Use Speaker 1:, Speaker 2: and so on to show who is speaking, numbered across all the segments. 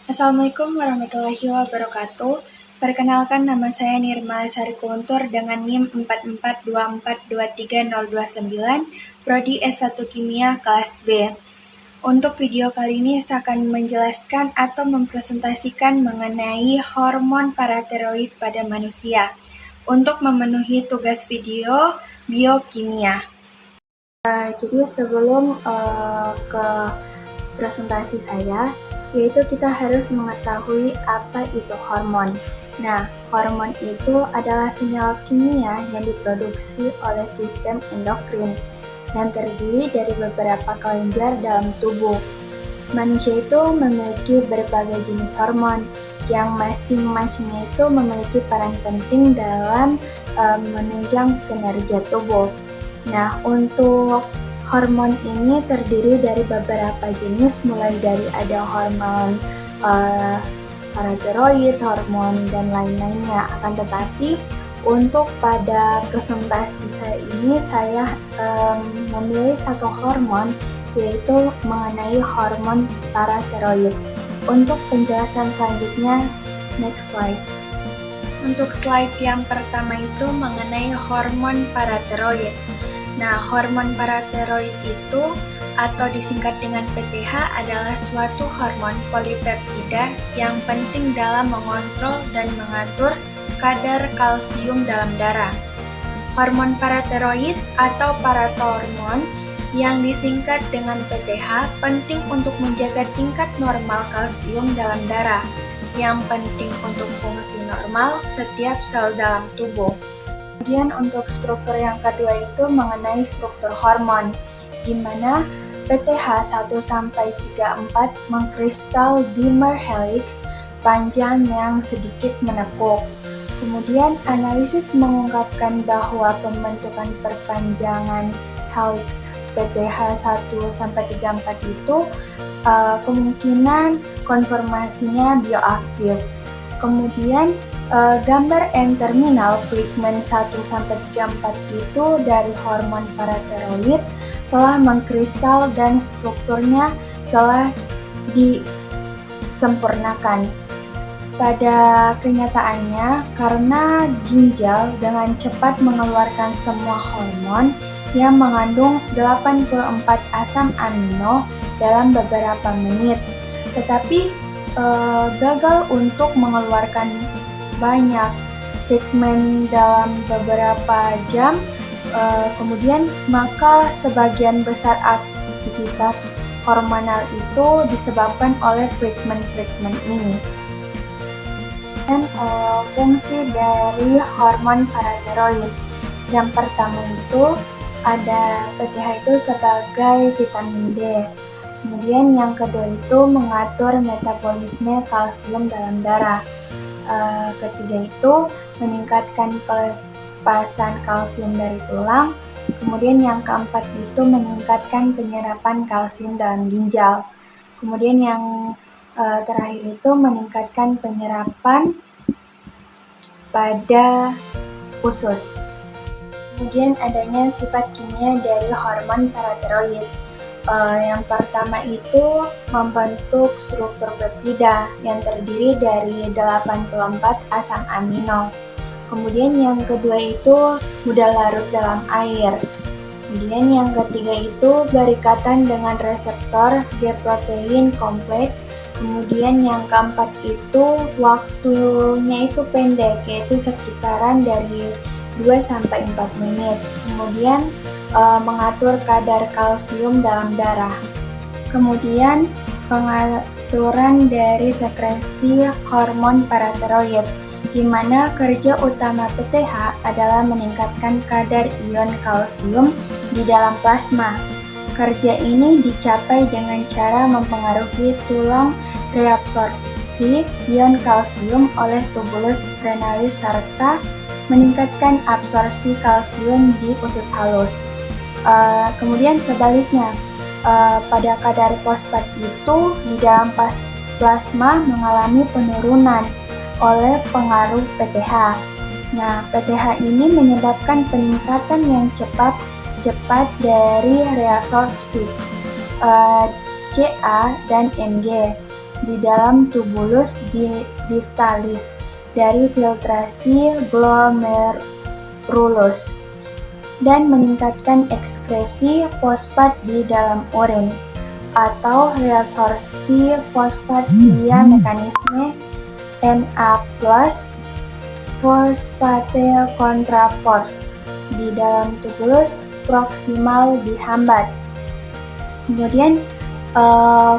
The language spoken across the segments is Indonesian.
Speaker 1: Assalamualaikum warahmatullahi wabarakatuh. Perkenalkan, nama saya Nirma Sari Kuntur dengan NIM 4424230229, Prodi S1 Kimia kelas B. Untuk video kali ini saya akan menjelaskan atau mempresentasikan mengenai hormon paratiroid pada manusia untuk memenuhi tugas video biokimia. Jadi sebelum ke presentasi saya, yaitu kita harus mengetahui apa itu hormon. Nah, hormon itu adalah senyawa kimia yang diproduksi oleh sistem endokrin yang terdiri dari beberapa kelenjar dalam tubuh. Manusia itu memiliki berbagai jenis hormon yang masing-masingnya itu memiliki peran penting dalam menunjang kinerja tubuh. Nah, untuk hormon ini terdiri dari beberapa jenis, mulai dari ada hormon paratiroid, hormon, dan lain-lainnya. Akan tetapi, untuk pada presentasi saya ini, saya memilih satu hormon, yaitu mengenai hormon paratiroid. Untuk penjelasan selanjutnya, next slide. Untuk slide yang pertama itu mengenai hormon paratiroid. Nah, hormon paratiroid itu atau disingkat dengan PTH adalah suatu hormon polipeptida yang penting dalam mengontrol dan mengatur kadar kalsium dalam darah. Hormon paratiroid atau parathormon yang disingkat dengan PTH penting untuk menjaga tingkat normal kalsium dalam darah, yang penting untuk fungsi normal setiap sel dalam tubuh. Kemudian untuk struktur yang kedua itu mengenai struktur hormon, di mana PTH 1-34 mengkristal dimer helix panjang yang sedikit menekuk. Kemudian analisis mengungkapkan bahwa pembentukan perpanjangan helix PTH 1-34 itu kemungkinan konformasinya bioaktif. Kemudian gambar N-terminal pigmen 1-34 itu dari hormon paratiroid telah mengkristal dan strukturnya telah disempurnakan. Pada kenyataannya, karena ginjal dengan cepat mengeluarkan semua hormon yang mengandung 84 asam amino dalam beberapa menit, tetapi gagal untuk mengeluarkan banyak pigmen dalam beberapa jam, kemudian maka sebagian besar aktivitas hormonal itu disebabkan oleh pigmen-pigmen ini. Dan fungsi dari hormon paratiroid, yang pertama itu ada PTH itu sebagai vitamin D. Kemudian yang kedua itu mengatur metabolisme kalsium dalam darah. Ketiga itu meningkatkan pelepasan kalsium dari tulang. Kemudian yang keempat itu meningkatkan penyerapan kalsium dalam ginjal. Kemudian yang terakhir itu meningkatkan penyerapan pada usus. Kemudian adanya sifat kimia dari hormon paratiroid. Yang pertama itu membentuk struktur peptida yang terdiri dari 84 asam amino. Kemudian yang kedua itu mudah larut dalam air. Kemudian yang ketiga itu berikatan dengan reseptor G-protein kompleks. Kemudian yang keempat itu waktunya itu pendek, yaitu sekitaran dari 2-4 menit. Kemudian mengatur kadar kalsium dalam darah. Kemudian pengaturan dari sekresi hormon paratiroid, di mana kerja utama PTH adalah meningkatkan kadar ion kalsium di dalam plasma. Kerja ini dicapai dengan cara mempengaruhi tulang reabsorpsi ion kalsium oleh tubulus renalis serta meningkatkan absorpsi kalsium di usus halus. Kemudian sebaliknya, pada kadar fosfat itu di dalam plasma mengalami penurunan oleh pengaruh PTH. Nah, PTH ini menyebabkan peningkatan yang cepat dari reabsorpsi Ca dan Mg. di dalam tubulus distalis dari filtrasi glomerulus dan meningkatkan ekskresi fosfat di dalam urin atau resorpsi fosfat via mekanisme Na+ fosfate kontrapors di dalam tubulus proksimal dihambat. Kemudian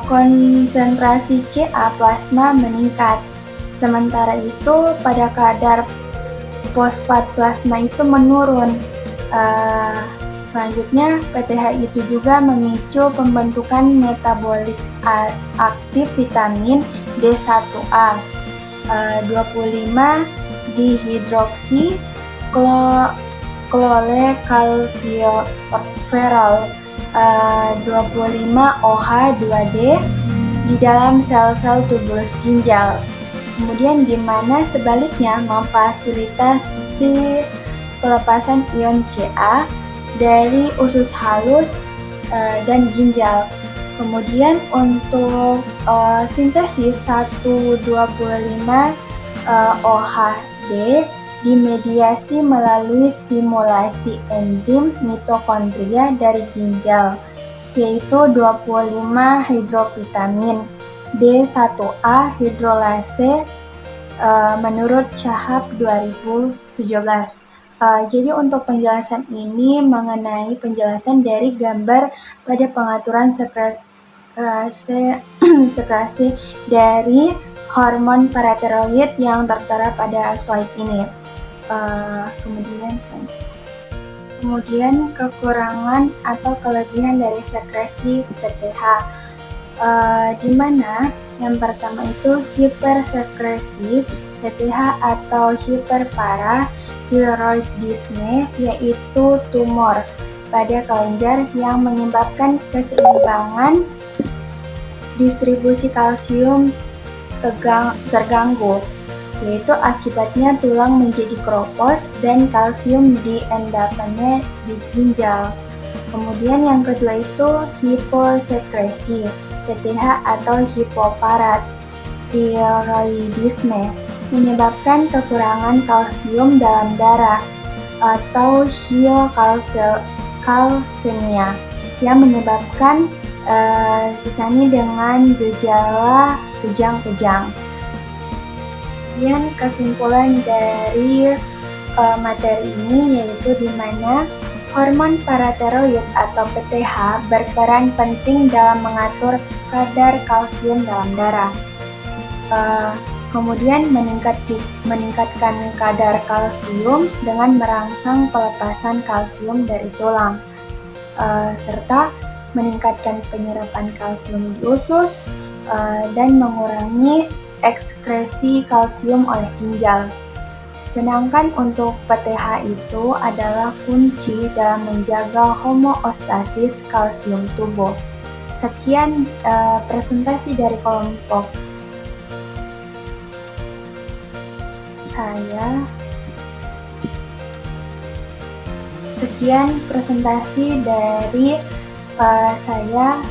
Speaker 1: konsentrasi Ca plasma meningkat. Sementara itu pada kadar fosfat plasma itu menurun. Selanjutnya, PTH itu juga memicu pembentukan metabolik aktif vitamin D1A, 25 dihidroksi cholecalciferol, 25 OH2D di dalam sel-sel tubulus ginjal. Kemudian di mana sebaliknya memfasilitasi pelepasan ion Ca dari usus halus dan ginjal. Kemudian untuk sintesis 125 OH-D dimediasi melalui stimulasi enzim mitokondria dari ginjal, yaitu 25 hidrovitamin D1A hidrolase menurut Shahab 2017. Jadi untuk penjelasan ini mengenai penjelasan dari gambar pada pengaturan sekresi dari hormon paratiroid yang tertera pada slide ini. Kemudian kekurangan atau kelebihan dari sekresi PTH, di mana yang pertama itu hipersekresi PTH atau hiperparathyroidisme, yaitu tumor pada kelenjar yang menyebabkan keseimbangan distribusi kalsium terganggu, yaitu akibatnya tulang menjadi keropos dan kalsium di endapannya di ginjal. Kemudian yang kedua itu hiposekresi PTH atau hipoparathyroidisme, menyebabkan kekurangan kalsium dalam darah atau hypokalsemia yang menyebabkan ditangani dengan gejala kejang-kejang. Kemudian kesimpulan dari materi ini yaitu di mana hormon paratiroid atau PTH berperan penting dalam mengatur kadar kalsium dalam darah. Kemudian meningkatkan kadar kalsium dengan merangsang pelepasan kalsium dari tulang, serta meningkatkan penyerapan kalsium di usus dan mengurangi ekskresi kalsium oleh ginjal. Sedangkan untuk PTH itu adalah kunci dalam menjaga homeostasis kalsium tubuh. Sekian presentasi dari kelompok saya. Sekian presentasi dari saya.